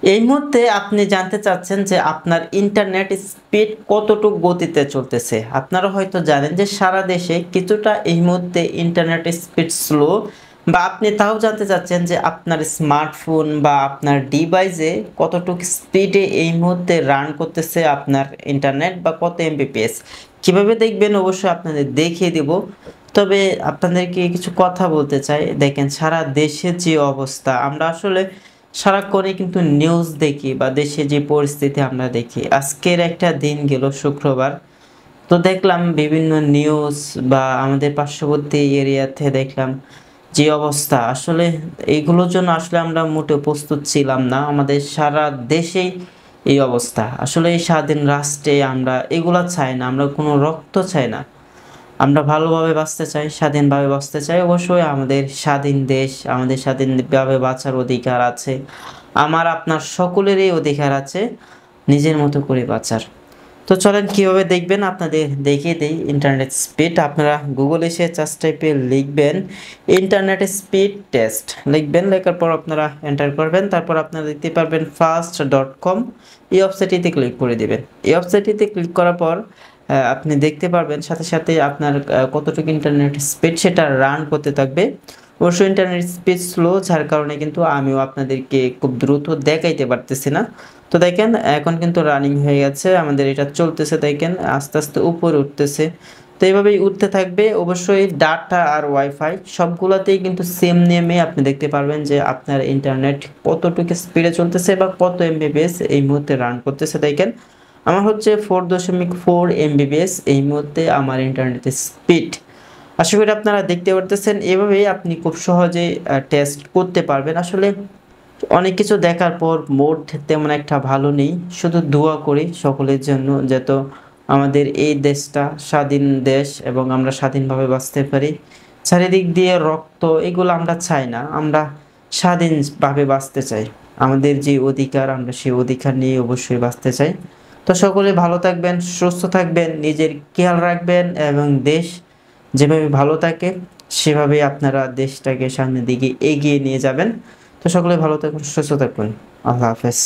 এই মুহূর্তে আপনি জানতে চাচ্ছেন যে আপনার ইন্টারনেট স্পিড কতটুকু গতিতে চলতেছে। আপনারা হয়তো জানেন যে সারা দেশে কিছুটা এই মুহূর্তে ইন্টারনেট স্পিড স্লো, বা আপনি তাও জানতে চাচ্ছেন যে আপনার স্মার্টফোন বা আপনার ডিভাইসে কতটুকু স্পিডে এই মুহূর্তে রান করতেছে আপনার ইন্টারনেট, বা কত এমবিপিএস। কিভাবে দেখবেন অবশ্যই আপনাদের দেখিয়ে দিব। তবে আপনাদেরকে কিছু কথা বলতে চাই। দেখেন সারা দেশের যে অবস্থা, আমরা আসলে সারাক্ষণই কিন্তু নিউজ দেখি বা দেশে যে পরিস্থিতি আমরা দেখি। আজকের একটা দিন গেল শুক্রবার। তো দেখলাম বিভিন্ন নিউজ বা আমাদের পার্শ্ববর্তী এরিয়াতে দেখলাম যে অবস্থা, আসলে এইগুলোর জন্য আসলে আমরা মোটেও প্রস্তুত ছিলাম না। আমাদের সারা দেশেই এই অবস্থা। আসলে এই স্বাধীন রাষ্ট্রে আমরা এগুলা চাই না, আমরা কোনো রক্ত চাই না। আমরা ভালোভাবে বাঁচতে চাই, স্বাধীনভাবে বাঁচতে চাই। অবশ্যই আমাদের স্বাধীন দেশ, আমাদের স্বাধীনভাবে বাঁচার অধিকার আছে। আমার আপনার সকলেরই অধিকার আছে নিজের মতো করে বাঁচার। তো চলেন কিভাবে দেখবেন আপনাদের দেখিয়ে দেই ইন্টারনেট স্পিড। আপনারা গুগল এসে সার্চ টাইপে লিখবেন ইন্টারনেট স্পিড টেস্ট। লিখবেন, লেখার পর আপনারা এন্টার করবেন। তারপর আপনারা দেখতে পারবেন fast.com, এই ওয়েবসাইটটিতে ক্লিক করে দিবেন। এই ওয়েবসাইটটিতে ক্লিক করার পর আপনি দেখতে পারবেন সাথে সাথে আপনার কতটুকু ইন্টারনেট স্পিড সেটা রান করতে থাকবে। অবশ্যই ইন্টারনেট স্পিড স্লো, যার কারণে কিন্তু আমিও আপনাদেরকে খুব দ্রুত দেখাইতে পারতেছি না। তো দেখেন এখন কিন্তু রানিং হয়ে গেছে, আমাদের এটা চলতেছে। দেখেন আস্তে আস্তে উপরে উঠতেছে। তো এইভাবেই উঠতে থাকবে। অবশ্যই ডাটা আর ওয়াইফাই সবগুলোতেই কিন্তু সেম নেমে আপনি দেখতে পারবেন যে আপনার ইন্টারনেট কতটুকু স্পিডে চলতেছে বা কত এমবিপিএস এই মুহূর্তে রান করতেছে। দেখেন আমার হচ্ছে 4.4 এমবিপিএস এই মুহূর্তে আমার ইন্টারনেটের স্পিড। আশা করি আপনারা দেখতে পারতেছেন। এভাবেই আপনি খুব সহজেই টেস্ট করতে পারবেন। আসলে অনেক কিছু দেখার পর মুড তেমন একটা ভালো নেই। শুধু দোয়া করি সকলের জন্য যাতে আমাদের এই দেশটা স্বাধীন দেশ এবং আমরা স্বাধীনভাবে বাঁচতে পারি। চারিদিক দিয়ে রক্ত এগুলো আমরা চাই না। আমরা স্বাধীনভাবে বাঁচতে চাই। আমাদের যে অধিকার আমরা সেই অধিকার নিয়ে অবশ্যই বাঁচতে চাই। তো সকলে ভালো থাকবেন, সুস্থ থাকবেন, নিজের খেয়াল রাখবেন এবং দেশ যেভাবে ভালো থাকে সেভাবে আপনারা দেশটাকে সামনের দিকে এগিয়ে নিয়ে যাবেন। তো সকলে ভালো থাকুন, সুস্থ থাকুন। আল্লাহ হাফেজ।